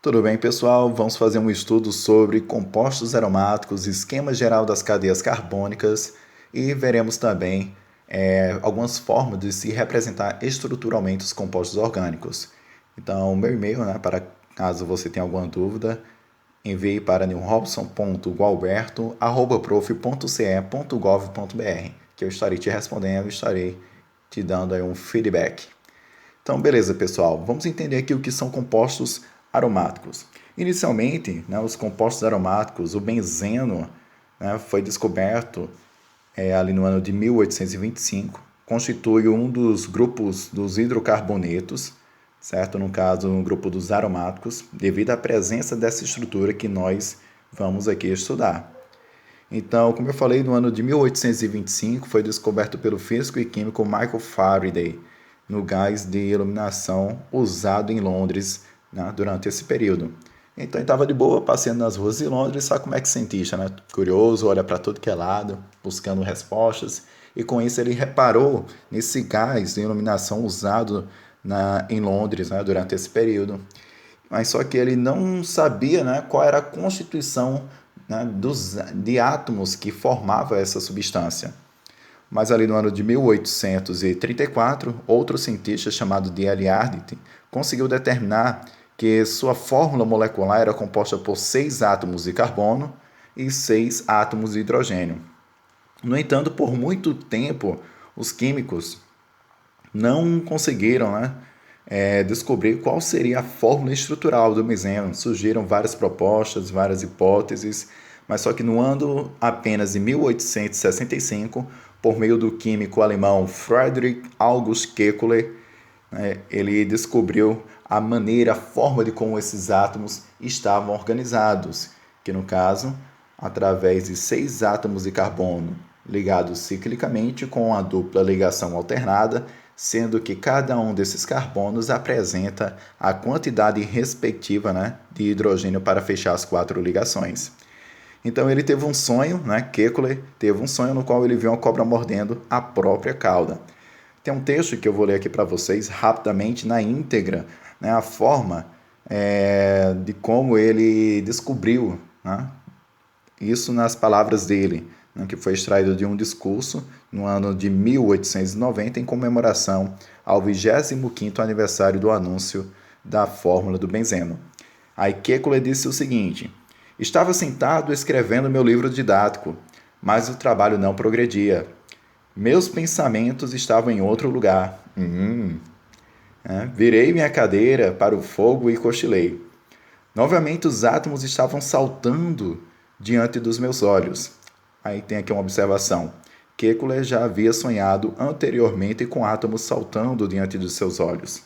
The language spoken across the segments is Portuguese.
Tudo bem, pessoal? Vamos fazer um estudo sobre compostos aromáticos, esquema geral das cadeias carbônicas e veremos também algumas formas de se representar estruturalmente os compostos orgânicos. Então, o meu e-mail, para caso você tenha alguma dúvida, envie para nilrobson.gualberto@prof.ce.gov.br, que eu estarei te respondendo e estarei te dando aí um feedback. Então, beleza, pessoal. Vamos entender aqui o que são compostos aromáticos. Inicialmente, os compostos aromáticos, o benzeno, foi descoberto ali no ano de 1825, constitui um dos grupos dos hidrocarbonetos, certo? No caso, um grupo dos aromáticos, devido à presença dessa estrutura que nós vamos aqui estudar. Então, como eu falei, no ano de 1825 foi descoberto pelo físico e químico Michael Faraday no gás de iluminação usado em Londres, durante esse período. Então ele estava de boa, passeando nas ruas de Londres, sabe como é que cientista, curioso, olha para tudo que é lado, buscando respostas, e com isso ele reparou nesse gás de iluminação usado em Londres, durante esse período. Mas só que ele não sabia, qual era a constituição, de átomos que formava essa substância. Mas ali no ano de 1834, outro cientista chamado D.L. Ardit conseguiu determinar que sua fórmula molecular era composta por 6 átomos de carbono e 6 átomos de hidrogênio. No entanto, por muito tempo, os químicos não conseguiram descobrir qual seria a fórmula estrutural do benzeno. Surgiram várias propostas, várias hipóteses, mas só que no ano apenas de 1865, por meio do químico alemão Friedrich August Kekulé, ele descobriu a maneira, a forma de como esses átomos estavam organizados, que no caso, através de 6 átomos de carbono ligados ciclicamente com a dupla ligação alternada, sendo que cada um desses carbonos apresenta a quantidade respectiva de hidrogênio para fechar as 4 ligações. Então ele teve um sonho, Kekulé teve um sonho no qual ele viu uma cobra mordendo a própria cauda. Tem um texto que eu vou ler aqui para vocês rapidamente, na íntegra, a forma de como ele descobriu, isso nas palavras dele, que foi extraído de um discurso no ano de 1890 em comemoração ao 25º aniversário do anúncio da fórmula do benzeno. Aí Kekulé disse o seguinte: estava sentado escrevendo meu livro didático, mas o trabalho não progredia. Meus pensamentos estavam em outro lugar. Virei minha cadeira para o fogo e cochilei. Novamente os átomos estavam saltando diante dos meus olhos. Aí tem aqui uma observação. Kekulé já havia sonhado anteriormente com átomos saltando diante dos seus olhos.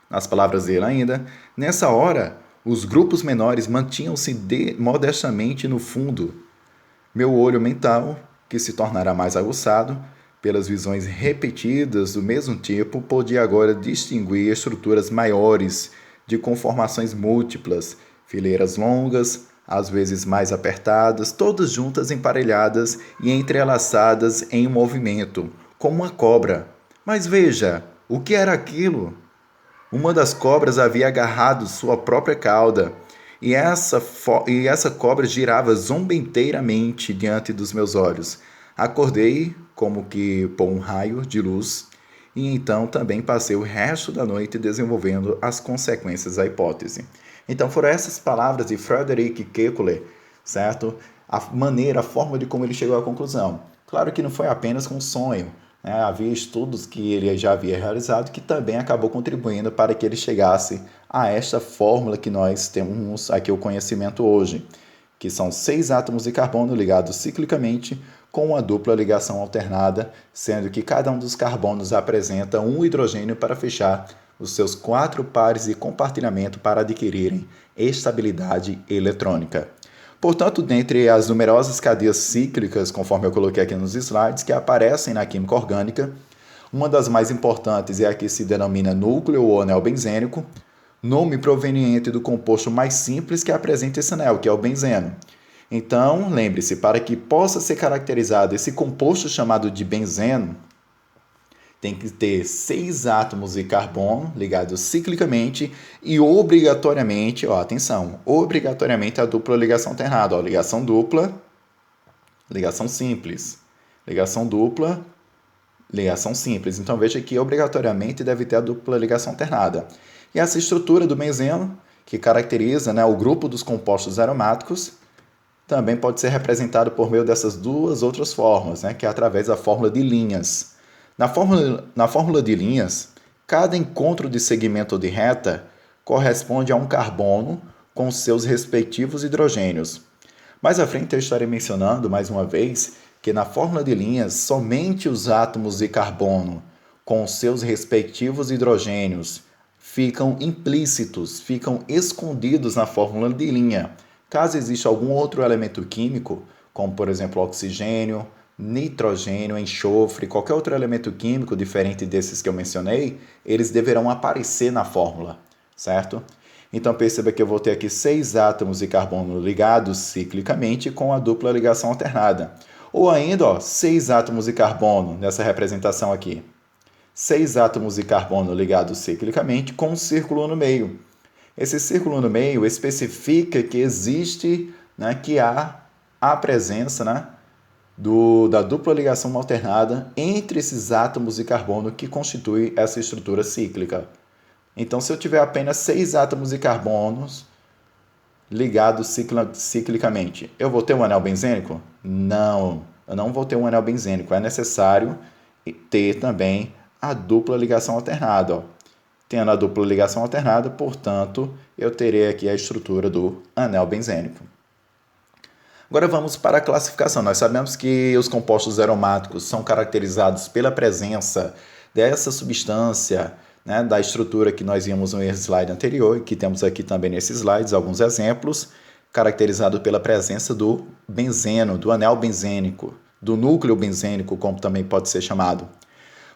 Nas palavras dele ainda, nessa hora, os grupos menores mantinham-se modestamente no fundo. Meu olho mental, que se tornara mais aguçado, pelas visões repetidas do mesmo tipo, podia agora distinguir estruturas maiores, de conformações múltiplas, fileiras longas, às vezes mais apertadas, todas juntas emparelhadas e entrelaçadas em um movimento, como uma cobra. Mas veja, o que era aquilo? Uma das cobras havia agarrado sua própria cauda, e essa cobra girava zombenteiramente diante dos meus olhos. Acordei como que por um raio de luz, e então também passei o resto da noite desenvolvendo as consequências da hipótese. Então foram essas palavras de Friedrich Kekulé, certo? A maneira, a forma de como ele chegou à conclusão. Claro que não foi apenas um sonho, havia estudos que ele já havia realizado que também acabou contribuindo para que ele chegasse a esta fórmula que nós temos aqui o conhecimento hoje, que são 6 átomos de carbono ligados ciclicamente com uma dupla ligação alternada, sendo que cada um dos carbonos apresenta um hidrogênio para fechar os seus 4 pares de compartilhamento para adquirirem estabilidade eletrônica. Portanto, dentre as numerosas cadeias cíclicas, conforme eu coloquei aqui nos slides, que aparecem na química orgânica, uma das mais importantes é a que se denomina núcleo ou anel benzênico, nome proveniente do composto mais simples que apresenta esse anel, que é o benzeno. Então, lembre-se, para que possa ser caracterizado esse composto chamado de benzeno, tem que ter 6 átomos de carbono ligados ciclicamente e obrigatoriamente, ó, atenção, obrigatoriamente a dupla ligação alternada, ó, ligação dupla, ligação simples, ligação dupla, ligação simples. Então veja que obrigatoriamente deve ter a dupla ligação alternada. E essa estrutura do benzeno, que caracteriza, né, o grupo dos compostos aromáticos, também pode ser representado por meio dessas duas outras formas, né, que é através da fórmula de linhas. Na fórmula de linhas, cada encontro de segmento de reta corresponde a um carbono com seus respectivos hidrogênios. Mais à frente eu estarei mencionando, mais uma vez, que na fórmula de linhas, somente os átomos de carbono com seus respectivos hidrogênios ficam implícitos, ficam escondidos na fórmula de linha. Caso exista algum outro elemento químico, como por exemplo oxigênio, nitrogênio, enxofre, qualquer outro elemento químico diferente desses que eu mencionei, eles deverão aparecer na fórmula, certo? Então perceba que eu vou ter aqui 6 átomos de carbono ligados ciclicamente com a dupla ligação alternada. Ou ainda, ó, 6 átomos de carbono nessa representação aqui. 6 átomos de carbono ligados ciclicamente com um círculo no meio. Esse círculo no meio especifica que existe, né, que há a presença, né, da dupla ligação alternada entre esses átomos de carbono que constituem essa estrutura cíclica. Então, se eu tiver apenas 6 átomos de carbono ligados ciclicamente, eu vou ter um anel benzênico? Não, eu não vou ter um anel benzênico. É necessário ter também a dupla ligação alternada. Ó. Tendo a dupla ligação alternada, portanto, eu terei aqui a estrutura do anel benzênico. Agora vamos para a classificação. Nós sabemos que os compostos aromáticos são caracterizados pela presença dessa substância, né, da estrutura que nós vimos no slide anterior, e que temos aqui também nesses slides alguns exemplos, caracterizado pela presença do benzeno, do anel benzênico, do núcleo benzênico, como também pode ser chamado.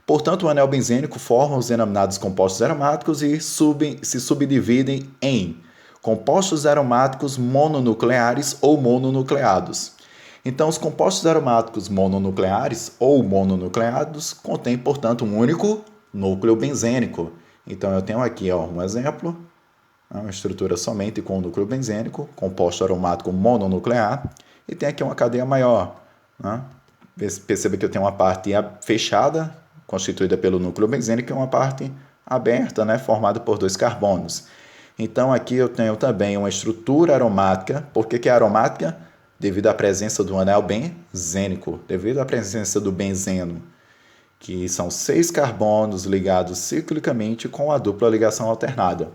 Portanto, o anel benzênico forma os denominados compostos aromáticos e se subdividem em compostos aromáticos mononucleares ou mononucleados. Então, os compostos aromáticos mononucleares ou mononucleados contêm, portanto, um único núcleo benzênico. Então, eu tenho aqui um exemplo, uma estrutura somente com o núcleo benzênico, composto aromático mononuclear, e tem aqui uma cadeia maior. Né? Perceba que eu tenho uma parte fechada, constituída pelo núcleo benzênico, e uma parte aberta, né, formada por 2 carbonos. Então, aqui eu tenho também uma estrutura aromática. Por que é aromática? Devido à presença do anel benzênico, devido à presença do benzeno, que são 6 carbonos ligados ciclicamente com a dupla ligação alternada.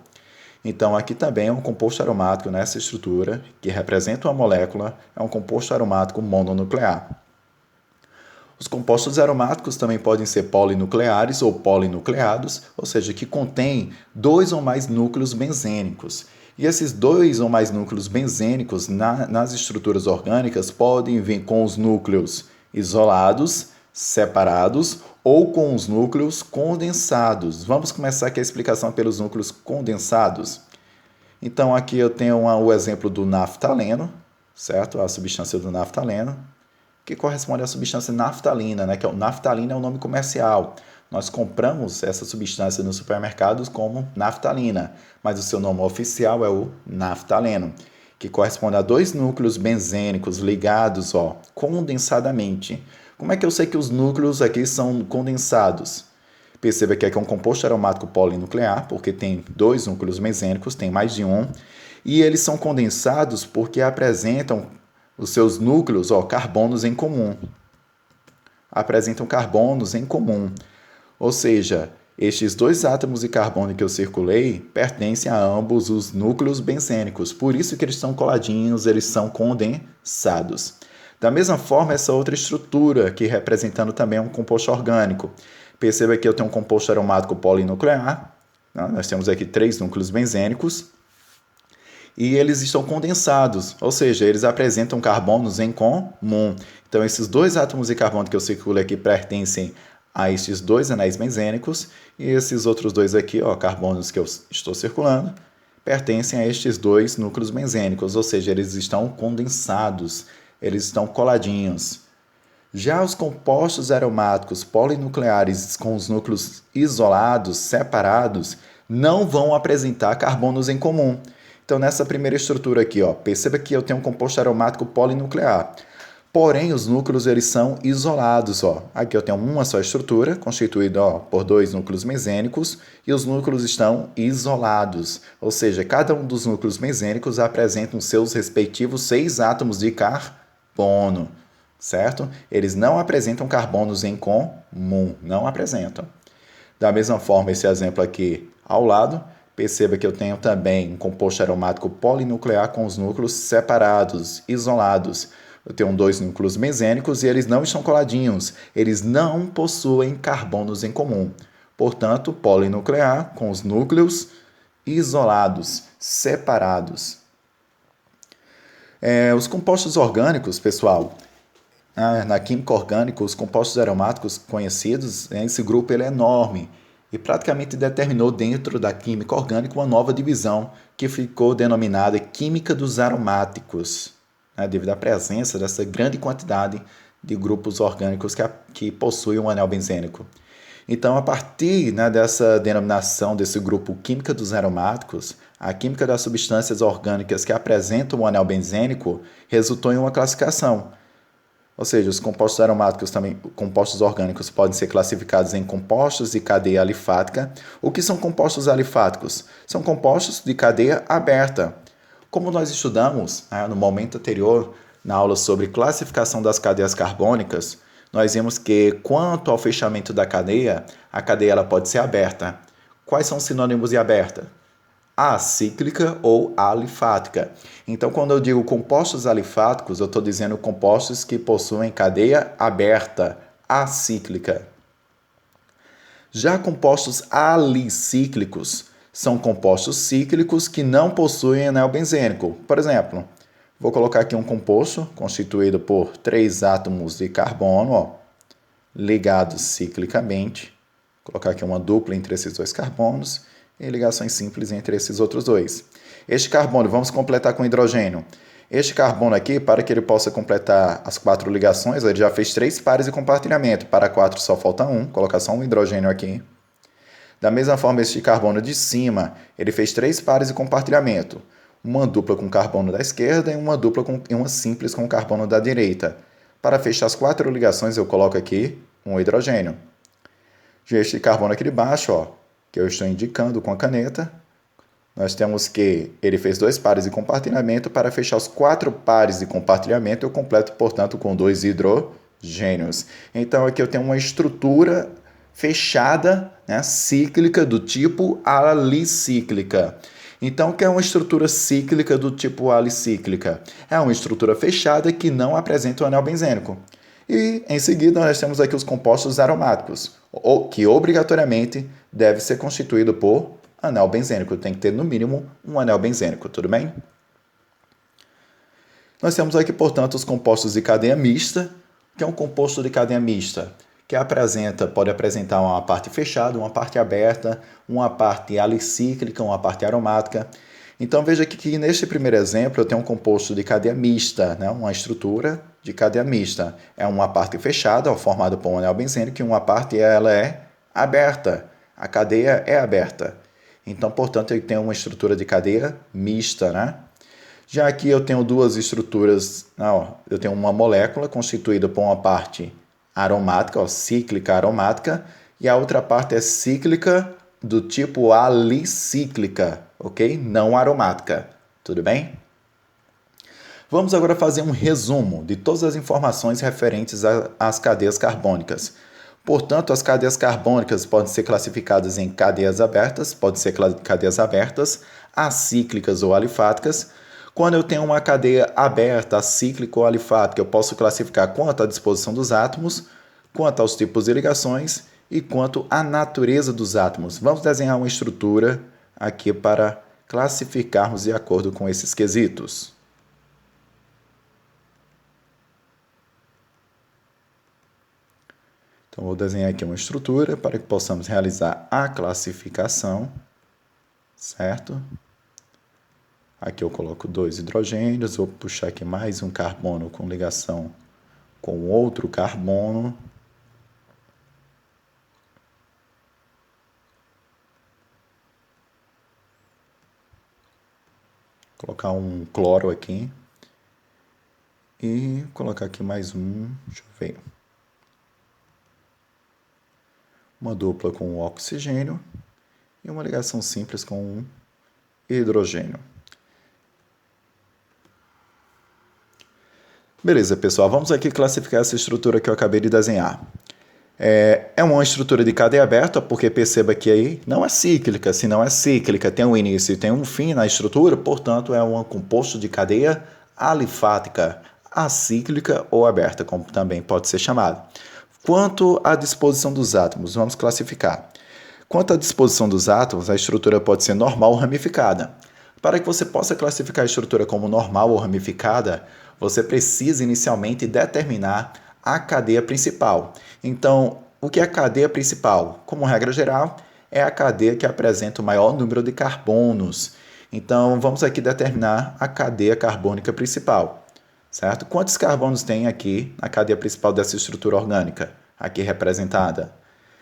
Então, aqui também é um composto aromático nessa estrutura, que representa uma molécula, é um composto aromático mononuclear. Os compostos aromáticos também podem ser polinucleares ou polinucleados, ou seja, que contêm 2 ou mais núcleos benzênicos. E esses 2 ou mais núcleos benzênicos nas estruturas orgânicas podem vir com os núcleos isolados, separados ou com os núcleos condensados. Vamos começar aqui a explicação pelos núcleos condensados. Então, aqui eu tenho o exemplo do naftaleno, certo? A substância do naftaleno, que corresponde à substância naftalina, né? Que naftalina é o nome comercial. Nós compramos essa substância nos supermercados como naftalina, mas o seu nome oficial é o naftaleno, que corresponde a 2 núcleos benzênicos ligados condensadamente. Como é que eu sei que os núcleos aqui são condensados? Perceba que aqui é um composto aromático polinuclear, porque tem 2 núcleos benzênicos, tem mais de um, e eles são condensados porque apresentam os seus núcleos, carbonos em comum. Apresentam carbonos em comum. Ou seja, estes 2 átomos de carbono que eu circulei pertencem a ambos os núcleos benzênicos. Por isso que eles estão coladinhos, eles são condensados. Da mesma forma, essa outra estrutura, aqui representando também um composto orgânico. Perceba que eu tenho um composto aromático polinuclear. Né? Nós temos aqui 3 núcleos benzênicos. E eles estão condensados, ou seja, eles apresentam carbonos em comum. Então, esses 2 átomos de carbono que eu circulo aqui pertencem a estes 2 anéis benzênicos, e esses outros 2 aqui, carbonos que eu estou circulando, pertencem a estes 2 núcleos benzênicos, ou seja, eles estão condensados, eles estão coladinhos. Já os compostos aromáticos polinucleares com os núcleos isolados, separados, não vão apresentar carbonos em comum. Então, nessa primeira estrutura aqui, ó, perceba que eu tenho um composto aromático polinuclear. Porém, os núcleos eles são isolados. Ó. Aqui eu tenho uma só estrutura, constituída por dois núcleos mesênicos, e os núcleos estão isolados. Ou seja, cada um dos núcleos mesênicos apresenta os seus respectivos 6 átomos de carbono, certo? Eles não apresentam carbonos em comum, não apresentam. Da mesma forma, esse exemplo aqui ao lado, perceba que eu tenho também um composto aromático polinuclear com os núcleos separados, isolados. Eu tenho 2 núcleos mesênicos e eles não estão coladinhos. Eles não possuem carbonos em comum. Portanto, polinuclear com os núcleos isolados, separados. Os compostos orgânicos, pessoal, na química orgânica, os compostos aromáticos conhecidos, esse grupo ele é enorme e praticamente determinou dentro da química orgânica uma nova divisão que ficou denominada química dos aromáticos, devido à presença dessa grande quantidade de grupos orgânicos que possuem um anel benzênico. Então, a partir dessa denominação desse grupo química dos aromáticos, a química das substâncias orgânicas que apresentam o anel benzênico resultou em uma classificação. Ou seja, os compostos aromáticos também, compostos orgânicos podem ser classificados em compostos de cadeia alifática. O que são compostos alifáticos? São compostos de cadeia aberta. Como nós estudamos no momento anterior, na aula sobre classificação das cadeias carbônicas, nós vimos que, quanto ao fechamento da cadeia, a cadeia ela pode ser aberta. Quais são os sinônimos de aberta? Acíclica ou alifática. Então, quando eu digo compostos alifáticos, eu estou dizendo compostos que possuem cadeia aberta, acíclica. Já compostos alicíclicos são compostos cíclicos que não possuem anel benzênico. Por exemplo, vou colocar aqui um composto constituído por 3 átomos de carbono, ligados ciclicamente. Vou colocar aqui uma dupla entre esses 2 carbonos e ligações simples entre esses outros 2. Este carbono, vamos completar com hidrogênio. Este carbono aqui, para que ele possa completar as 4 ligações, ele já fez 3 pares de compartilhamento. Para 4 só falta 1, vou colocar só um hidrogênio aqui. Da mesma forma, este carbono de cima, ele fez 3 pares de compartilhamento. Uma dupla com carbono da esquerda e uma simples com o carbono da direita. Para fechar as 4 ligações, eu coloco aqui um hidrogênio. Já este carbono aqui de baixo, que eu estou indicando com a caneta, nós temos que ele fez 2 pares de compartilhamento. Para fechar os 4 pares de compartilhamento, eu completo, portanto, com 2 hidrogênios. Então, aqui eu tenho uma estrutura fechada, cíclica, do tipo alicíclica. Então, o que é uma estrutura cíclica do tipo alicíclica? É uma estrutura fechada que não apresenta o anel benzênico. E, em seguida, nós temos aqui os compostos aromáticos, que obrigatoriamente deve ser constituído por anel benzênico. Tem que ter, no mínimo, um anel benzênico, tudo bem? Nós temos aqui, portanto, os compostos de cadeia mista. O que é um composto de cadeia mista? Que pode apresentar uma parte fechada, uma parte aberta, uma parte alicíclica, uma parte aromática. Então, veja que neste primeiro exemplo eu tenho um composto de cadeia mista, uma estrutura de cadeia mista. É uma parte fechada, formada por um anel benzênico, e uma parte ela é aberta. A cadeia é aberta. Então, portanto, eu tenho uma estrutura de cadeia mista, Já aqui eu tenho 2 estruturas, eu tenho uma molécula constituída por uma parte aromática, cíclica aromática, e a outra parte é cíclica do tipo alicíclica, ok? Não aromática, tudo bem? Vamos agora fazer um resumo de todas as informações referentes às cadeias carbônicas. Portanto, as cadeias carbônicas podem ser classificadas em cadeias abertas, acíclicas ou alifáticas. Quando eu tenho uma cadeia aberta, acíclica ou alifática, eu posso classificar quanto à disposição dos átomos, quanto aos tipos de ligações e quanto à natureza dos átomos. Vamos desenhar uma estrutura aqui para classificarmos de acordo com esses quesitos. Então, vou desenhar aqui uma estrutura para que possamos realizar a classificação, certo? Aqui eu coloco 2 hidrogênios, vou puxar aqui mais um carbono com ligação com outro carbono. Colocar um cloro aqui. E colocar aqui mais um, deixa eu ver. Uma dupla com o oxigênio e uma ligação simples com um hidrogênio. Beleza, pessoal, vamos aqui classificar essa estrutura que eu acabei de desenhar. É uma estrutura de cadeia aberta, porque perceba que aí não é cíclica. Se não é cíclica, tem um início e tem um fim na estrutura, portanto, é um composto de cadeia alifática, acíclica ou aberta, como também pode ser chamado. Quanto à disposição dos átomos, vamos classificar. Quanto à disposição dos átomos, a estrutura pode ser normal ou ramificada. Para que você possa classificar a estrutura como normal ou ramificada, você precisa inicialmente determinar a cadeia principal. Então, o que é a cadeia principal? Como regra geral, é a cadeia que apresenta o maior número de carbonos. Então, vamos aqui determinar a cadeia carbônica principal, certo? Quantos carbonos tem aqui na cadeia principal dessa estrutura orgânica, aqui representada?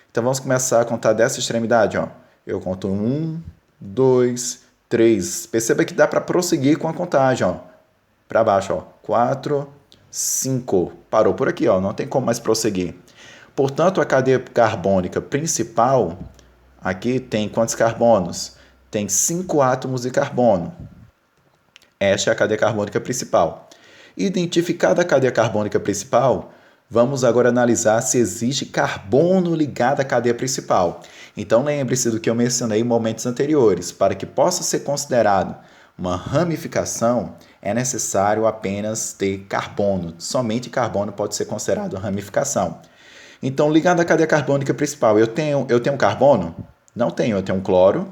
Então, vamos começar a contar dessa extremidade, ó. Eu conto 1, 2, 3. Perceba que dá para prosseguir com a contagem, ó. Para baixo, ó. 4, 5. Parou por aqui, ó. Não tem como mais prosseguir. Portanto, a cadeia carbônica principal, aqui tem quantos carbonos? Tem 5 átomos de carbono. Esta é a cadeia carbônica principal. Identificada a cadeia carbônica principal, vamos agora analisar se existe carbono ligado à cadeia principal. Então, lembre-se do que eu mencionei em momentos anteriores. Para que possa ser considerado uma ramificação, é necessário apenas ter carbono. Somente carbono pode ser considerado ramificação. Então, ligado à cadeia carbônica principal, eu tenho carbono? Não tenho, eu tenho um cloro,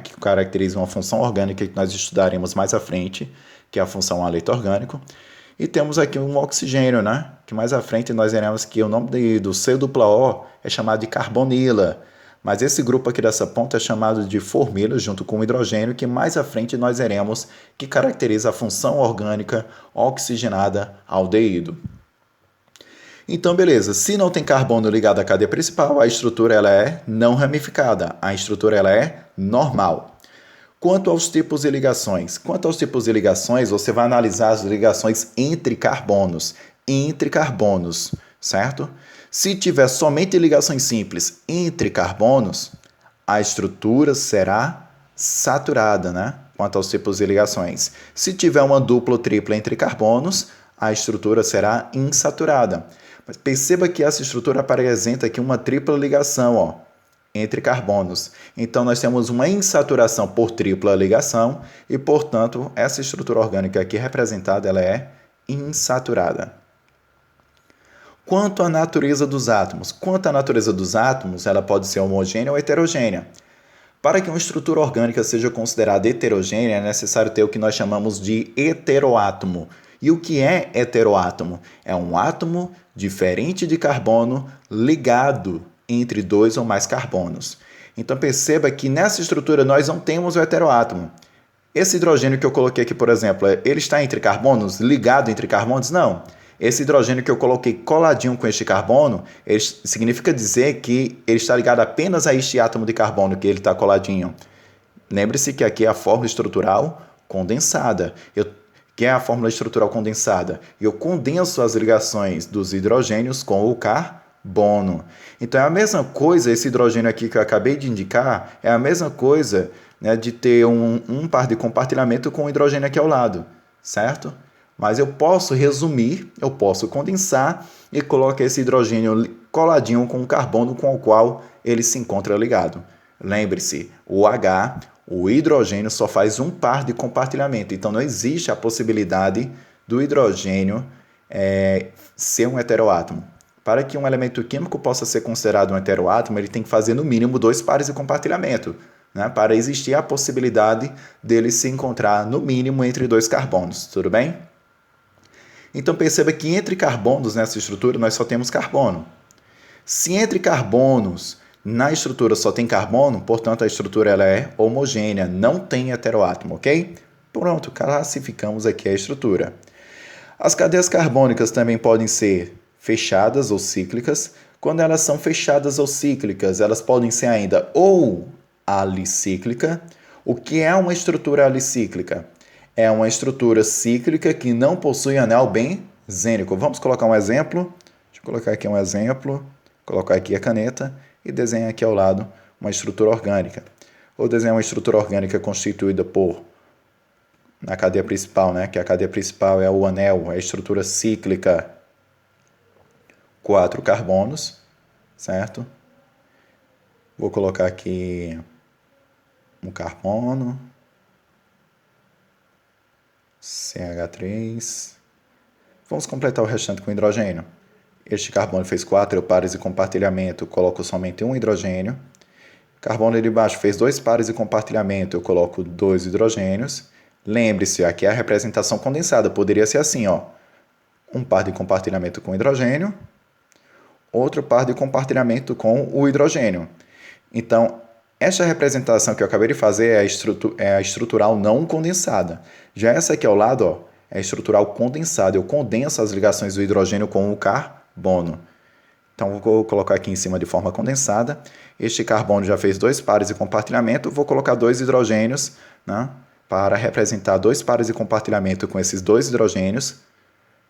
que caracteriza uma função orgânica que nós estudaremos mais à frente, que é a função haleto orgânico. E temos aqui um oxigênio, que mais à frente nós veremos que o nome do C-O é chamado de carbonila. Mas esse grupo aqui dessa ponta é chamado de formila, junto com o hidrogênio, que mais à frente nós veremos que caracteriza a função orgânica oxigenada aldeído. Então, beleza. Se não tem carbono ligado à cadeia principal, a estrutura ela é não ramificada. A estrutura ela é normal. Quanto aos tipos de ligações? Você vai analisar as ligações entre carbonos. Certo? Se tiver somente ligações simples entre carbonos, a estrutura será saturada, Quanto aos tipos de ligações. Se tiver uma dupla ou tripla entre carbonos, a estrutura será insaturada. Mas perceba que essa estrutura apresenta aqui uma tripla ligação, entre carbonos. Então, nós temos uma insaturação por tripla ligação e, portanto, essa estrutura orgânica aqui representada ela é insaturada. Quanto à natureza dos átomos? Ela pode ser homogênea ou heterogênea. Para que uma estrutura orgânica seja considerada heterogênea, é necessário ter o que nós chamamos de heteroátomo. E o que é heteroátomo? É um átomo diferente de carbono ligado entre 2 ou mais carbonos. Então perceba que nessa estrutura nós não temos o heteroátomo. Esse hidrogênio que eu coloquei aqui, por exemplo, ele está entre carbonos, ligado entre carbonos? Não. Esse hidrogênio que eu coloquei coladinho com este carbono, significa dizer que ele está ligado apenas a este átomo de carbono que ele está coladinho. Lembre-se que aqui é a fórmula estrutural condensada. Que é a fórmula estrutural condensada. Eu condenso as ligações dos hidrogênios com o carbono. Então é a mesma coisa, esse hidrogênio aqui que eu acabei de indicar, é a mesma coisa de ter um par de compartilhamento com o hidrogênio aqui ao lado, certo? Mas eu posso resumir, eu posso condensar e colocar esse hidrogênio coladinho com o carbono com o qual ele se encontra ligado. Lembre-se, o hidrogênio só faz um par de compartilhamento, então não existe a possibilidade do hidrogênio ser um heteroátomo. Para que um elemento químico possa ser considerado um heteroátomo, ele tem que fazer no mínimo 2 pares de compartilhamento, para existir a possibilidade dele se encontrar no mínimo entre 2 carbonos, tudo bem? Então perceba que entre carbonos nessa estrutura nós só temos carbono. Se entre carbonos na estrutura só tem carbono, portanto a estrutura ela é homogênea, não tem heteroátomo, ok? Pronto, classificamos aqui a estrutura. As cadeias carbônicas também podem ser fechadas ou cíclicas. Quando elas são fechadas ou cíclicas, elas podem ser ainda ou alicíclica. O que é uma estrutura alicíclica? É uma estrutura cíclica que não possui anel benzênico. Vamos colocar um exemplo. Deixa eu colocar aqui um exemplo. Colocar aqui a caneta e desenhar aqui ao lado uma estrutura orgânica. Vou desenhar uma estrutura orgânica constituída por, na cadeia principal, né? Que a cadeia principal é o anel, é a estrutura cíclica, 4 carbonos, certo? Vou colocar aqui um carbono, CH3. Vamos completar o restante com hidrogênio. Este carbono fez 4 pares de compartilhamento, eu coloco somente um hidrogênio. Carbono ali de baixo fez 2 pares de compartilhamento, eu coloco 2 hidrogênios. Lembre-se, aqui é a representação condensada, poderia ser assim, ó. Um par de compartilhamento com hidrogênio, outro par de compartilhamento com o hidrogênio. Então, esta representação que eu acabei de fazer é a estrutural não condensada. Já essa aqui ao lado, ó, é a estrutural condensada. Eu condenso as ligações do hidrogênio com o carbono. Então, vou colocar aqui em cima de forma condensada. Este carbono já fez 2 pares de compartilhamento. Vou colocar 2 hidrogênios, né, para representar 2 pares de compartilhamento com esses 2 hidrogênios,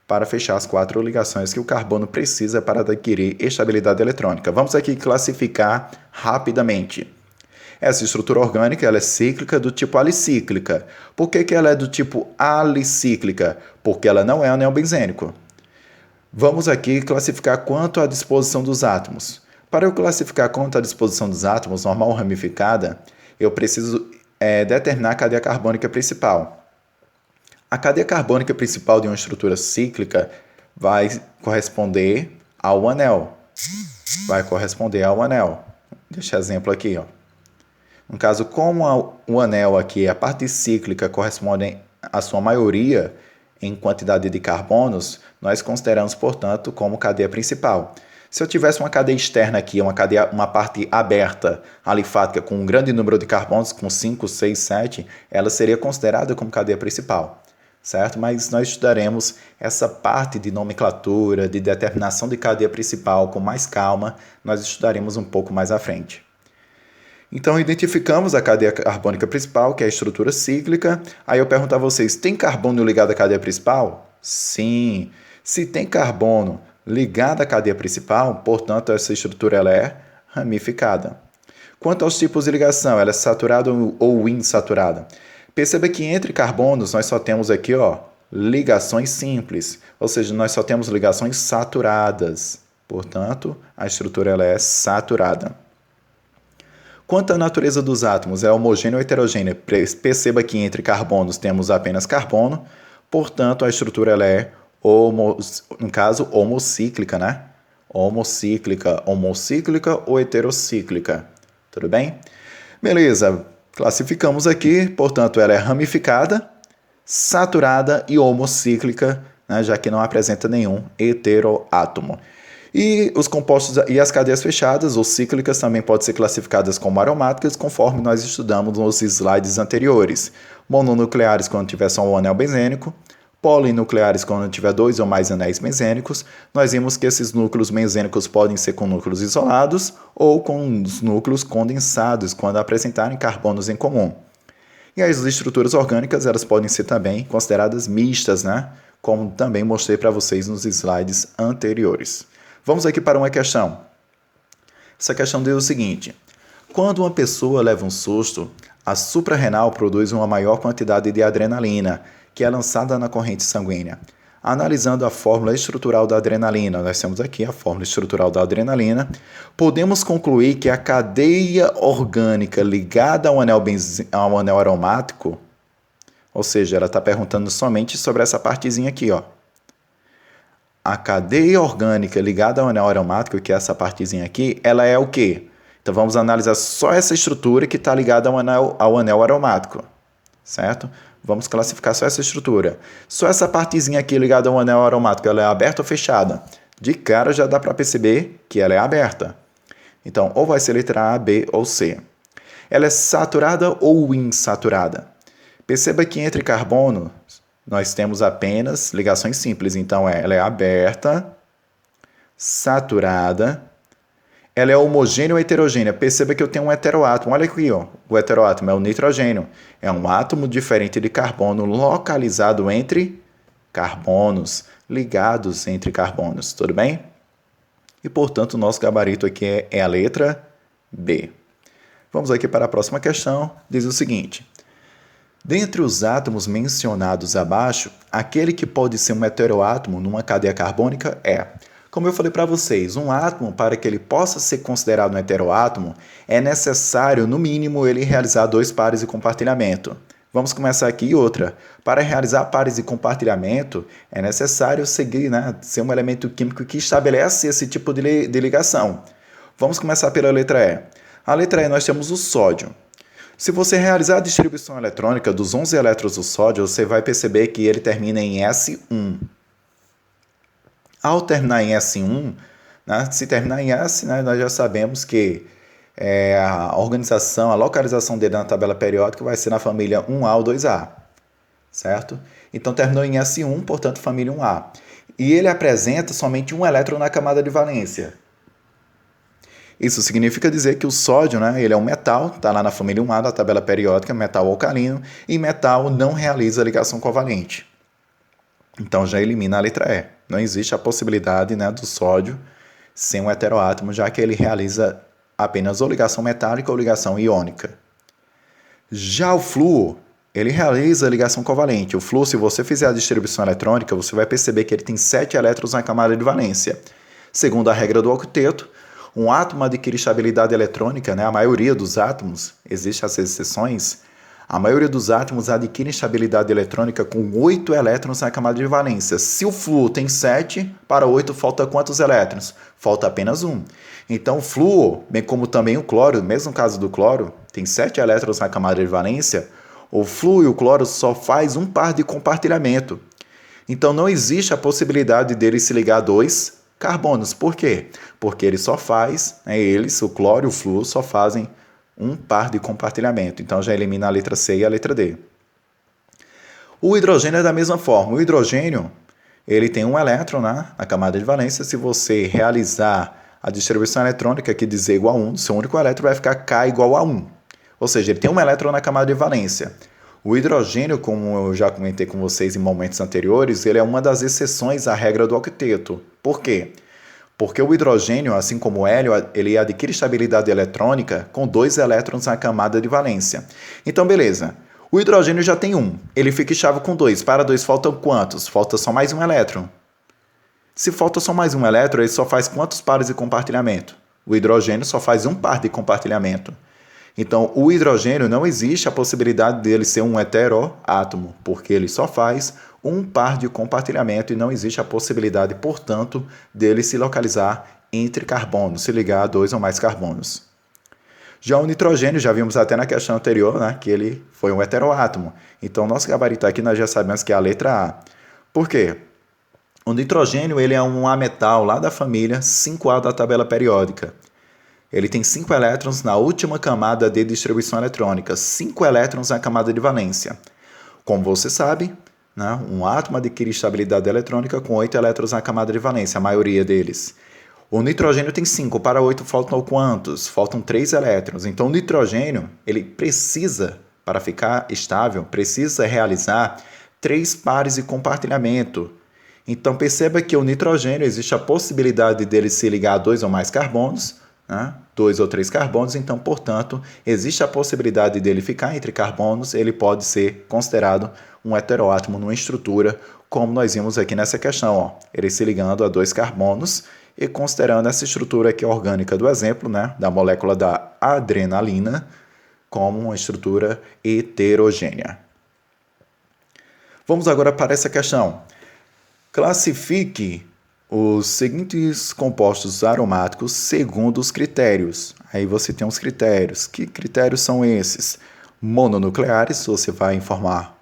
para fechar as 4 ligações que o carbono precisa para adquirir estabilidade eletrônica. Vamos aqui classificar rapidamente. Essa estrutura orgânica ela é cíclica do tipo alicíclica. Por que ela é do tipo alicíclica? Porque ela não é anel benzênico. Vamos aqui classificar quanto à disposição dos átomos. Para eu classificar quanto à disposição dos átomos, normal ou ramificada, eu preciso determinar a cadeia carbônica principal. A cadeia carbônica principal de uma estrutura cíclica vai corresponder ao anel. Deixa exemplo aqui, ó. No caso, como o anel aqui, a parte cíclica corresponde à sua maioria em quantidade de carbonos, nós consideramos, portanto, como cadeia principal. Se eu tivesse uma cadeia externa aqui, uma parte aberta, alifática, com um grande número de carbonos, com 5, 6, 7, ela seria considerada como cadeia principal, certo? Mas nós estudaremos essa parte de nomenclatura, de determinação de cadeia principal com mais calma, nós estudaremos um pouco mais à frente. Então, identificamos a cadeia carbônica principal, que é a estrutura cíclica. Aí eu pergunto a vocês, tem carbono ligado à cadeia principal? Sim. Se tem carbono ligado à cadeia principal, portanto, essa estrutura ela é ramificada. Quanto aos tipos de ligação, ela é saturada ou insaturada? Perceba que entre carbonos nós só temos aqui, ó, ligações simples, ou seja, nós só temos ligações saturadas. Portanto, a estrutura ela é saturada. Quanto à natureza dos átomos, é homogênea ou heterogênea? Perceba que entre carbonos temos apenas carbono, portanto, a estrutura ela é, no caso, homocíclica, né? Homocíclica ou heterocíclica. Tudo bem? Beleza, classificamos aqui, portanto, ela é ramificada, saturada e homocíclica, né? Já que não apresenta nenhum heteroátomo. E os compostos e as cadeias fechadas ou cíclicas também podem ser classificadas como aromáticas, conforme nós estudamos nos slides anteriores. Mononucleares quando tiver só um anel benzênico, polinucleares quando tiver 2 ou mais anéis benzênicos. Nós vimos que esses núcleos benzênicos podem ser com núcleos isolados ou com os núcleos condensados, quando apresentarem carbonos em comum. E as estruturas orgânicas elas podem ser também consideradas mistas, né? Como também mostrei para vocês nos slides anteriores. Vamos aqui para uma questão. Essa questão diz o seguinte: quando uma pessoa leva um susto, a suprarrenal produz uma maior quantidade de adrenalina, que é lançada na corrente sanguínea. Analisando a fórmula estrutural da adrenalina, nós temos aqui a fórmula estrutural da adrenalina, podemos concluir que a cadeia orgânica ligada ao anel aromático, ou seja, ela está perguntando somente sobre essa partezinha aqui, ó. A cadeia orgânica ligada ao anel aromático, que é essa partezinha aqui, ela é o quê? Então vamos analisar só essa estrutura que está ligada ao anel aromático, certo? Vamos classificar só essa estrutura. Só essa partezinha aqui ligada ao anel aromático, ela é aberta ou fechada? De cara já dá para perceber que ela é aberta. Então, ou vai ser letra A, B ou C. Ela é saturada ou insaturada? Perceba que entre carbonos, nós temos apenas ligações simples. Então, ela é aberta, saturada. Ela é homogênea ou heterogênea? Perceba que eu tenho um heteroátomo. Olha aqui, ó. O heteroátomo é o nitrogênio. É um átomo diferente de carbono localizado entre carbonos, ligados entre carbonos. Tudo bem? E, portanto, o nosso gabarito aqui é a letra B. Vamos aqui para a próxima questão. Diz o seguinte. Dentre os átomos mencionados abaixo, aquele que pode ser um heteroátomo numa cadeia carbônica é... Como eu falei para vocês, um átomo, para que ele possa ser considerado um heteroátomo, é necessário, no mínimo, ele realizar 2 pares de compartilhamento. Vamos começar aqui outra. Para realizar pares de compartilhamento, é necessário seguir, ser um elemento químico que estabelece esse tipo de ligação. Vamos começar pela letra E. A letra E nós temos o sódio. Se você realizar a distribuição eletrônica dos 11 elétrons do sódio, você vai perceber que ele termina em S1. Ao terminar em S1, se terminar em S, nós já sabemos que a organização, a localização dele na tabela periódica vai ser na família 1A ou 2A, certo? Então, terminou em S1, portanto, família 1A. E ele apresenta somente um elétron na camada de valência. Isso significa dizer que o sódio, ele é um metal, está lá na família 1A da tabela periódica, metal alcalino, e metal não realiza ligação covalente. Então, já elimina a letra E. Não existe a possibilidade do sódio ser um heteroátomo, já que ele realiza apenas ou ligação metálica ou ligação iônica. Já o flúor, ele realiza ligação covalente. O flúor, se você fizer a distribuição eletrônica, você vai perceber que ele tem 7 elétrons na camada de valência. Segundo a regra do octeto, um átomo adquire estabilidade eletrônica, a maioria dos átomos, existem as exceções, a maioria dos átomos adquire estabilidade eletrônica com 8 elétrons na camada de valência. Se o flúor tem 7, para 8 falta quantos elétrons? Falta apenas 1. Então, o flúor, bem como também o cloro, no mesmo caso do cloro, tem 7 elétrons na camada de valência, o flúor e o cloro só faz um par de compartilhamento. Então, não existe a possibilidade dele se ligar a 2 carbonos. Por quê? Porque ele só faz, o cloro e o flúor só fazem um par de compartilhamento. Então, já elimina a letra C e a letra D. O hidrogênio é da mesma forma. O hidrogênio, ele tem um elétron na camada de valência. Se você realizar a distribuição eletrônica que dizer igual a 1, seu único elétron vai ficar K igual a 1. Ou seja, ele tem um elétron na camada de valência. O hidrogênio, como eu já comentei com vocês em momentos anteriores, ele é uma das exceções à regra do octeto. Por quê? Porque o hidrogênio, assim como o hélio, ele adquire estabilidade eletrônica com 2 elétrons na camada de valência. Então, beleza. O hidrogênio já tem 1. Ele fica estável com 2. Para 2 faltam quantos? Falta só mais um elétron. Se falta só mais um elétron, ele só faz quantos pares de compartilhamento? O hidrogênio só faz um par de compartilhamento. Então, o hidrogênio não existe a possibilidade dele ser um heteroátomo, porque ele só faz um par de compartilhamento e não existe a possibilidade, portanto, dele se localizar entre carbonos, se ligar a 2 ou mais carbonos. Já o nitrogênio, já vimos até na questão anterior, que ele foi um heteroátomo. Então, nosso gabarito aqui nós já sabemos que é a letra A. Por quê? O nitrogênio ele é um ametal lá da família 5A da tabela periódica. Ele tem 5 elétrons na última camada de distribuição eletrônica, 5 elétrons na camada de valência. Como você sabe, um átomo adquire estabilidade eletrônica com 8 elétrons na camada de valência, a maioria deles. O nitrogênio tem 5, para 8 faltam quantos? Faltam 3 elétrons. Então, o nitrogênio, ele precisa, para ficar estável, precisa realizar 3 pares de compartilhamento. Então, perceba que o nitrogênio, existe a possibilidade dele se ligar a 2 ou mais carbonos, 2 ou 3 carbonos, então, portanto, existe a possibilidade dele ficar entre carbonos, ele pode ser considerado um heteroátomo numa estrutura, como nós vimos aqui nessa questão, ele se ligando a 2 carbonos e considerando essa estrutura aqui orgânica do exemplo, da molécula da adrenalina, como uma estrutura heterogênea. Vamos agora para essa questão. Classifique os seguintes compostos aromáticos segundo os critérios. Aí você tem os critérios. Que critérios são esses? Mononucleares, você vai informar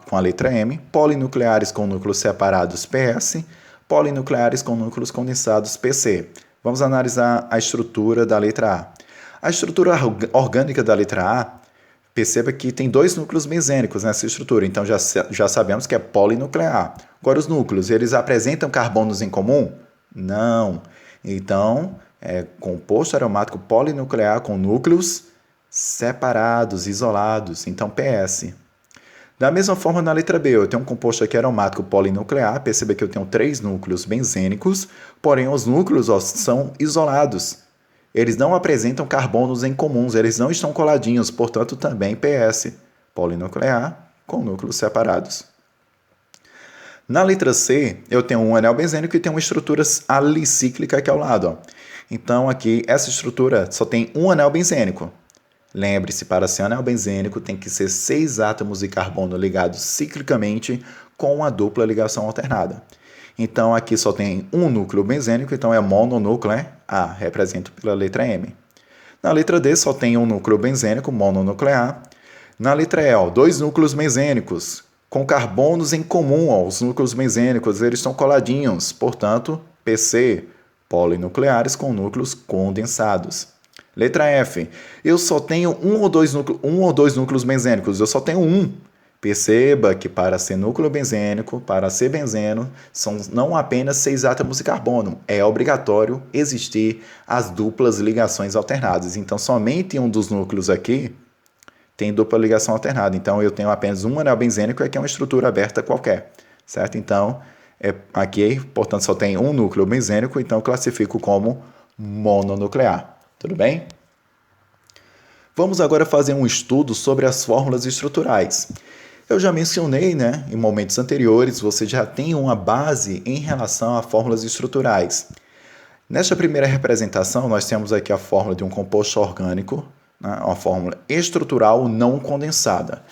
com a letra M. Polinucleares com núcleos separados, PS. Polinucleares com núcleos condensados, PC. Vamos analisar a estrutura da letra A. A estrutura orgânica da letra A Perceba que tem dois núcleos benzênicos nessa estrutura, então já sabemos que é polinuclear. Agora os núcleos, eles apresentam carbonos em comum? Não. Então, é composto aromático polinuclear com núcleos separados, isolados. Então, PS. Da mesma forma, na letra B, eu tenho um composto aqui aromático polinuclear. Perceba que eu tenho 3 núcleos benzênicos, porém os núcleos são isolados. Eles não apresentam carbonos em comuns, eles não estão coladinhos, portanto também PS, polinuclear com núcleos separados. Na letra C, eu tenho um anel benzênico e tenho uma estrutura alicíclica aqui ao lado. Ó. Então aqui, essa estrutura só tem um anel benzênico. Lembre-se, para ser anel benzênico tem que ser 6 átomos de carbono ligados ciclicamente com uma dupla ligação alternada. Então, aqui só tem um núcleo benzênico, então é mononúcleo, A, represento pela letra M. Na letra D, só tem um núcleo benzênico, mononuclear. Na letra E, ó, 2 núcleos benzênicos, com carbonos em comum. Ó, os núcleos benzênicos eles estão coladinhos, portanto, PC, polinucleares com núcleos condensados. Letra F, eu só tenho um ou dois núcleos benzênicos, eu só tenho um. Perceba que para ser núcleo benzênico, para ser benzeno, são não apenas 6 átomos de carbono. É obrigatório existir as duplas ligações alternadas. Então, somente um dos núcleos aqui tem dupla ligação alternada. Então, eu tenho apenas um anel benzênico, que é uma estrutura aberta qualquer. Certo? Então, aqui, portanto, só tem um núcleo benzênico, então eu classifico como mononuclear. Tudo bem? Vamos agora fazer um estudo sobre as fórmulas estruturais. Eu já mencionei, em momentos anteriores, você já tem uma base em relação a fórmulas estruturais. Nesta primeira representação, nós temos aqui a fórmula de um composto orgânico, uma fórmula estrutural não condensada.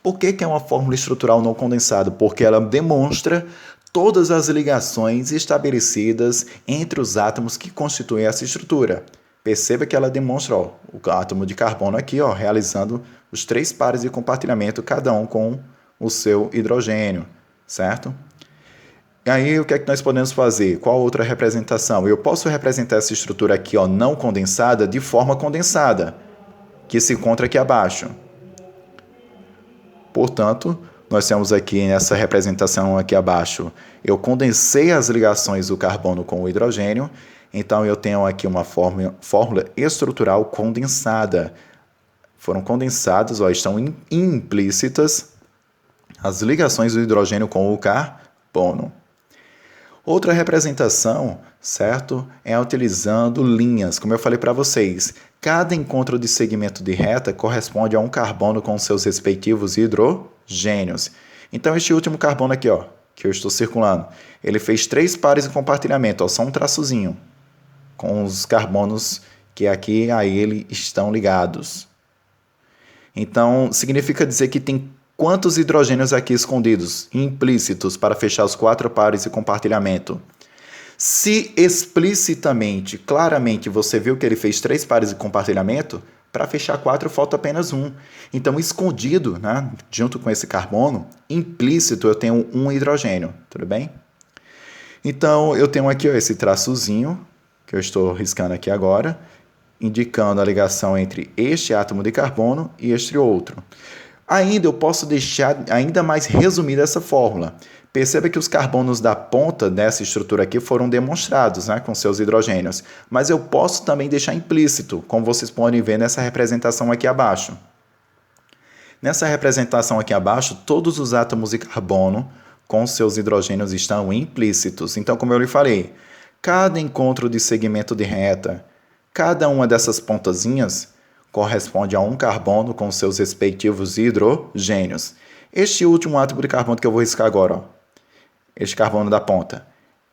Por que é uma fórmula estrutural não condensada? Porque ela demonstra todas as ligações estabelecidas entre os átomos que constituem essa estrutura. Perceba que ela demonstra o átomo de carbono aqui, realizando os 3 pares de compartilhamento, cada um com o seu hidrogênio, certo? E aí, o que é que nós podemos fazer? Qual outra representação? Eu posso representar essa estrutura aqui, não condensada, de forma condensada, que se encontra aqui abaixo. Portanto, nós temos aqui nessa representação aqui abaixo, eu condensei as ligações do carbono com o hidrogênio, então eu tenho aqui uma fórmula estrutural condensada. Foram condensadas, estão implícitas as ligações do hidrogênio com o carbono. Outra representação, certo? É utilizando linhas. Como eu falei para vocês, cada encontro de segmento de reta corresponde a um carbono com seus respectivos hidrogênios. Então, este último carbono aqui, que eu estou circulando, ele fez 3 pares de compartilhamento, só um traçozinho, com os carbonos que aqui a ele estão ligados. Então, significa dizer que tem quantos hidrogênios aqui escondidos, implícitos, para fechar os 4 pares de compartilhamento? Se explicitamente, claramente, você viu que ele fez 3 pares de compartilhamento, para fechar 4 falta apenas um. Então, escondido, junto com esse carbono, implícito, eu tenho um hidrogênio, tudo bem? Então, eu tenho aqui esse traçozinho, que eu estou riscando aqui agora, indicando a ligação entre este átomo de carbono e este outro. Ainda eu posso deixar ainda mais resumida essa fórmula. Perceba que os carbonos da ponta dessa estrutura aqui foram demonstrados, com seus hidrogênios. Mas eu posso também deixar implícito, como vocês podem ver nessa representação aqui abaixo. Nessa representação aqui abaixo, todos os átomos de carbono com seus hidrogênios estão implícitos. Então, como eu lhe falei, cada encontro de segmento de reta, cada uma dessas pontazinhas corresponde a um carbono com seus respectivos hidrogênios. Este último átomo de carbono que eu vou riscar agora, este carbono da ponta,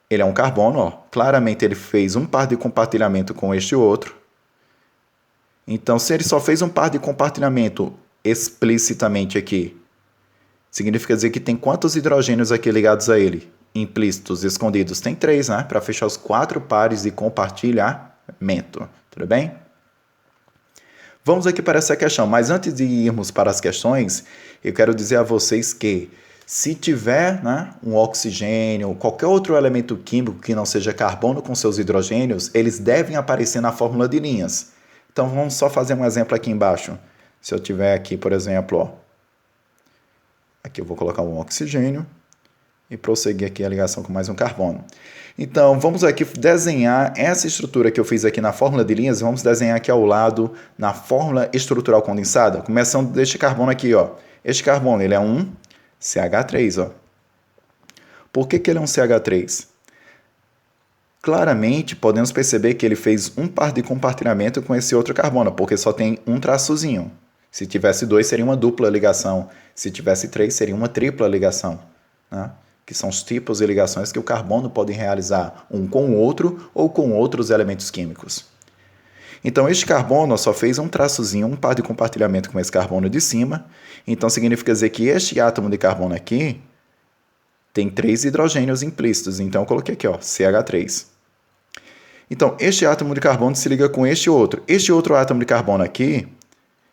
ele é um carbono, claramente ele fez um par de compartilhamento com este outro. Então, se ele só fez um par de compartilhamento explicitamente aqui, significa dizer que tem quantos hidrogênios aqui ligados a ele? Implícitos, escondidos, tem 3, para fechar os 4 pares de compartilhamento. Tudo bem? Vamos aqui para essa questão, mas antes de irmos para as questões, eu quero dizer a vocês que se tiver um oxigênio, qualquer outro elemento químico que não seja carbono com seus hidrogênios, eles devem aparecer na fórmula de linhas. Então vamos só fazer um exemplo aqui embaixo. Se eu tiver aqui, por exemplo, ó, aqui eu vou colocar um oxigênio e prosseguir aqui a ligação com mais um carbono. Então, vamos aqui desenhar essa estrutura que eu fiz aqui na fórmula de linhas, vamos desenhar aqui ao lado na fórmula estrutural condensada, começando deste carbono aqui, ó. Este carbono, ele é um CH3, ó. Por que ele é um CH3? Claramente, podemos perceber que ele fez um par de compartilhamento com esse outro carbono, porque só tem um traçozinho. Se tivesse 2, seria uma dupla ligação. Se tivesse 3, seria uma tripla ligação, né? Que são os tipos de ligações que o carbono pode realizar um com o outro ou com outros elementos químicos. Então, este carbono só fez um traçozinho, um par de compartilhamento com esse carbono de cima. Então, significa dizer que este átomo de carbono aqui tem 3 hidrogênios implícitos. Então, eu coloquei aqui, ó, CH3. Então, este átomo de carbono se liga com este outro. Este outro átomo de carbono aqui,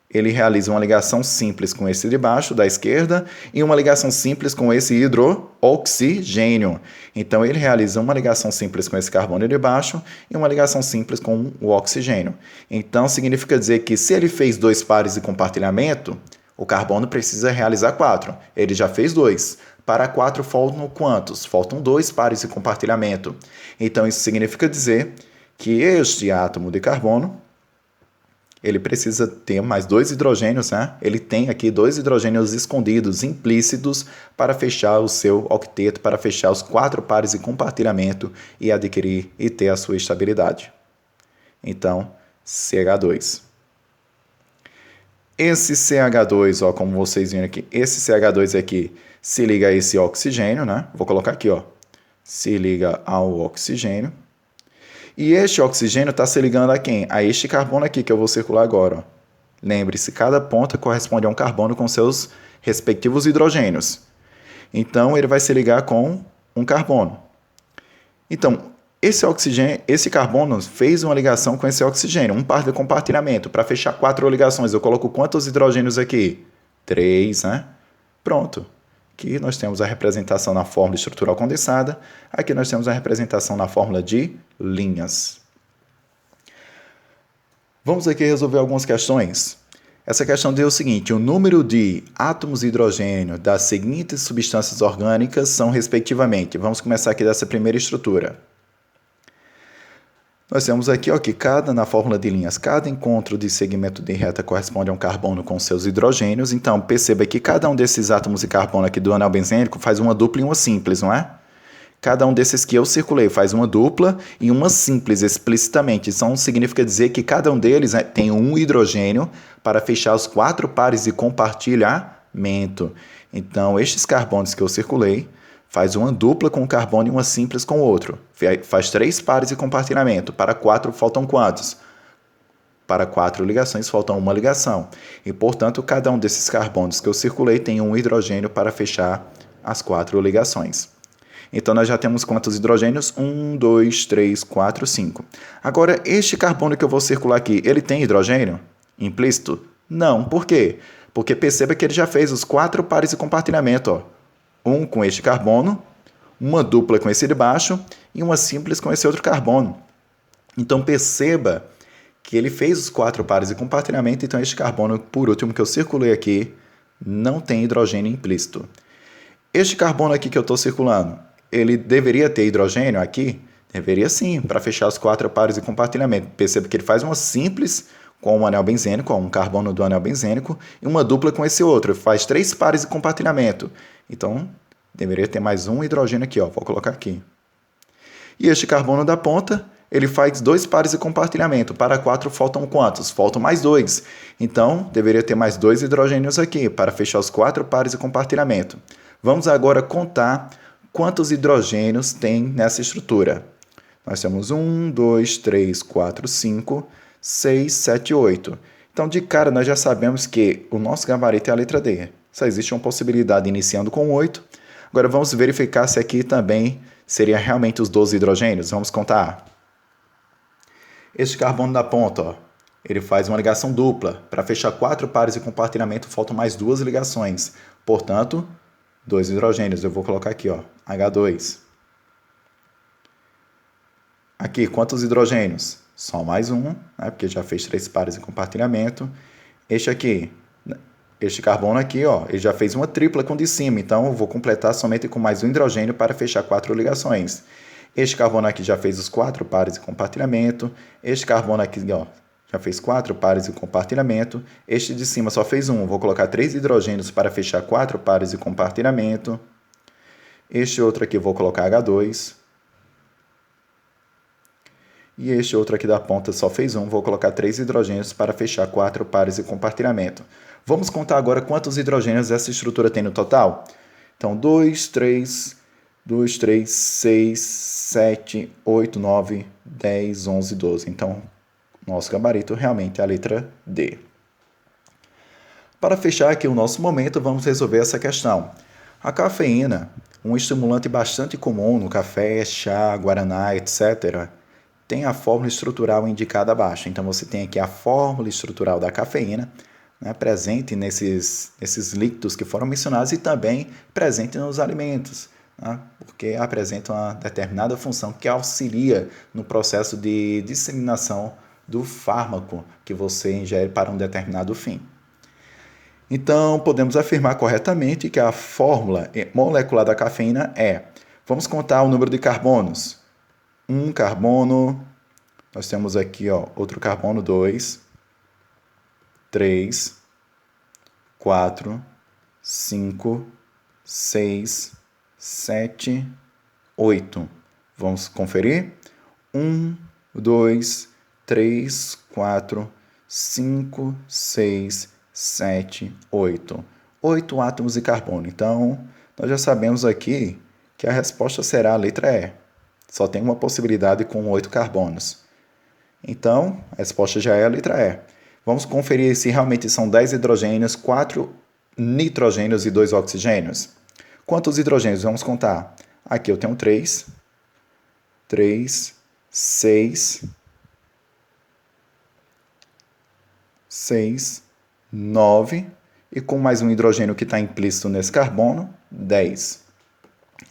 ele realiza uma ligação simples com esse de baixo, da esquerda, e uma ligação simples com esse hidrooxigênio. Então, ele realiza uma ligação simples com esse carbono de baixo e uma ligação simples com o oxigênio. Então, significa dizer que se ele fez 2 pares de compartilhamento, o carbono precisa realizar 4. Ele já fez 2. Para 4 faltam quantos? Faltam 2 pares de compartilhamento. Então, isso significa dizer que este átomo de carbono ele precisa ter mais 2 hidrogênios, né? Ele tem aqui 2 hidrogênios escondidos, implícitos, para fechar o seu octeto, para fechar os 4 pares de compartilhamento e adquirir e ter a sua estabilidade. Então, CH2. Esse CH2, ó, como vocês viram aqui, esse CH2 aqui se liga a esse oxigênio, né? Vou colocar aqui, ó, se liga ao oxigênio. E este oxigênio está se ligando a quem? A este carbono aqui que eu vou circular agora. Ó. Lembre-se, cada ponta corresponde a um carbono com seus respectivos hidrogênios. Então, ele vai se ligar com um carbono. Então, esse carbono fez uma ligação com esse oxigênio, um par de compartilhamento. Para fechar 4 ligações, eu coloco quantos hidrogênios aqui? 3, né? Pronto. Aqui nós temos a representação na fórmula estrutural condensada. Aqui nós temos a representação na fórmula de linhas. Vamos aqui resolver algumas questões. Essa questão diz o seguinte: o número de átomos de hidrogênio das seguintes substâncias orgânicas são respectivamente. Vamos começar aqui dessa primeira estrutura. Nós temos aqui ó, que na fórmula de linhas, cada encontro de segmento de reta corresponde a um carbono com seus hidrogênios. Então, perceba que cada um desses átomos de carbono aqui do anel benzênico faz uma dupla e uma simples, não é? Cada um desses que eu circulei faz uma dupla e uma simples explicitamente. Então, significa dizer que cada um deles tem um hidrogênio para fechar os 4 pares de compartilhamento. Então, estes carbonos que eu circulei faz uma dupla com um carbono e uma simples com o outro. Faz 3 pares de compartilhamento. Para 4 faltam quantos? Para 4 ligações faltam uma ligação. E, portanto, cada um desses carbonos que eu circulei tem um hidrogênio para fechar as 4 ligações. Então, nós já temos quantos hidrogênios? 1, 2, 3, 4, 5. Agora, este carbono que eu vou circular aqui, ele tem hidrogênio implícito? Não. Por quê? Porque perceba que ele já fez os 4 pares de compartilhamento, ó. Um com este carbono, uma dupla com esse de baixo e uma simples com esse outro carbono. Então, perceba que ele fez os 4 pares de compartilhamento, então este carbono, por último, que eu circulei aqui, não tem hidrogênio implícito. Este carbono aqui que eu estou circulando, ele deveria ter hidrogênio aqui? Deveria sim, para fechar os 4 pares de compartilhamento. Perceba que ele faz uma simples com um anel benzênico, um carbono do anel benzênico, e uma dupla com esse outro. Faz 3 pares de compartilhamento. Então, deveria ter mais um hidrogênio aqui, ó. Vou colocar aqui. E este carbono da ponta, ele faz 2 pares de compartilhamento. Para 4 faltam quantos? Faltam mais 2. Então, deveria ter mais 2 hidrogênios aqui, para fechar os 4 pares de compartilhamento. Vamos agora contar quantos hidrogênios tem nessa estrutura. Nós temos 1, 2, 3, 4, 5, 6, 7, 8. Então, de cara, nós já sabemos que o nosso gabarito é a letra D. Só existe uma possibilidade iniciando com 8. Agora, vamos verificar se aqui também seria realmente os 12 hidrogênios. Vamos contar. Este carbono da ponta, ó, ele faz uma ligação dupla. Para fechar 4 pares de compartilhamento, faltam mais 2 ligações. Portanto, 2 hidrogênios. Eu vou colocar aqui, ó, H2. Aqui, quantos hidrogênios? Só mais um, né, porque já fez 3 pares de compartilhamento. Este aqui, este carbono aqui, ó, ele já fez uma tripla com o de cima, então eu vou completar somente com mais um hidrogênio para fechar 4 ligações. Este carbono aqui já fez os 4 pares de compartilhamento. Este carbono aqui, ó, já fez 4 pares de compartilhamento. Este de cima só fez um. Vou colocar 3 hidrogênios para fechar 4 pares de compartilhamento. Este outro aqui vou colocar H2. E este outro aqui da ponta só fez um. Vou colocar 3 hidrogênios para fechar 4 pares de compartilhamento. Vamos contar agora quantos hidrogênios essa estrutura tem no total? Então, 2, 3, 6, 7, 8, 9, 10, 11, 12. Então, nosso gabarito realmente é a letra D. Para fechar aqui o nosso momento, vamos resolver essa questão. A cafeína, um estimulante bastante comum no café, chá, guaraná, etc., tem a fórmula estrutural indicada abaixo. Então, você tem aqui a fórmula estrutural da cafeína, né, presente nesses líquidos que foram mencionados e também presente nos alimentos, né, porque apresentam uma determinada função que auxilia no processo de disseminação do fármaco que você ingere para um determinado fim. Então, podemos afirmar corretamente que a fórmula molecular da cafeína é, vamos contar o número de carbonos. Um carbono, nós temos aqui ó, outro carbono, 2, 3, 4, 5, 6, 7, 8. Vamos conferir? 1, 2, 3, 4, 5, 6, 7, 8. 8 átomos de carbono. Então, nós já sabemos aqui que a resposta será a letra E. Só tem uma possibilidade com 8 carbonos. Então, a resposta já é a letra E. Vamos conferir se realmente são 10 hidrogênios, 4 nitrogênios e 2 oxigênios. Quantos hidrogênios? Vamos contar. Aqui eu tenho 3, 6, 9, e com mais um hidrogênio que está implícito nesse carbono, 10.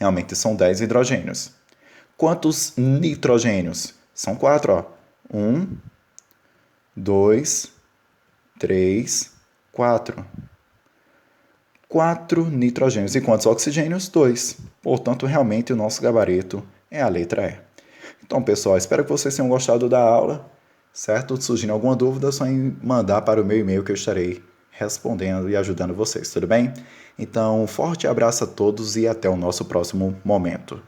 Realmente são 10 hidrogênios. Quantos nitrogênios? São 4, ó. 1, 2, 3, 4. 4 nitrogênios. E quantos oxigênios? 2. Portanto, realmente o nosso gabarito é a letra E. Então, pessoal, espero que vocês tenham gostado da aula, certo? Surgindo alguma dúvida, é só mandar para o meu e-mail que eu estarei respondendo e ajudando vocês, tudo bem? Então, um forte abraço a todos e até o nosso próximo momento.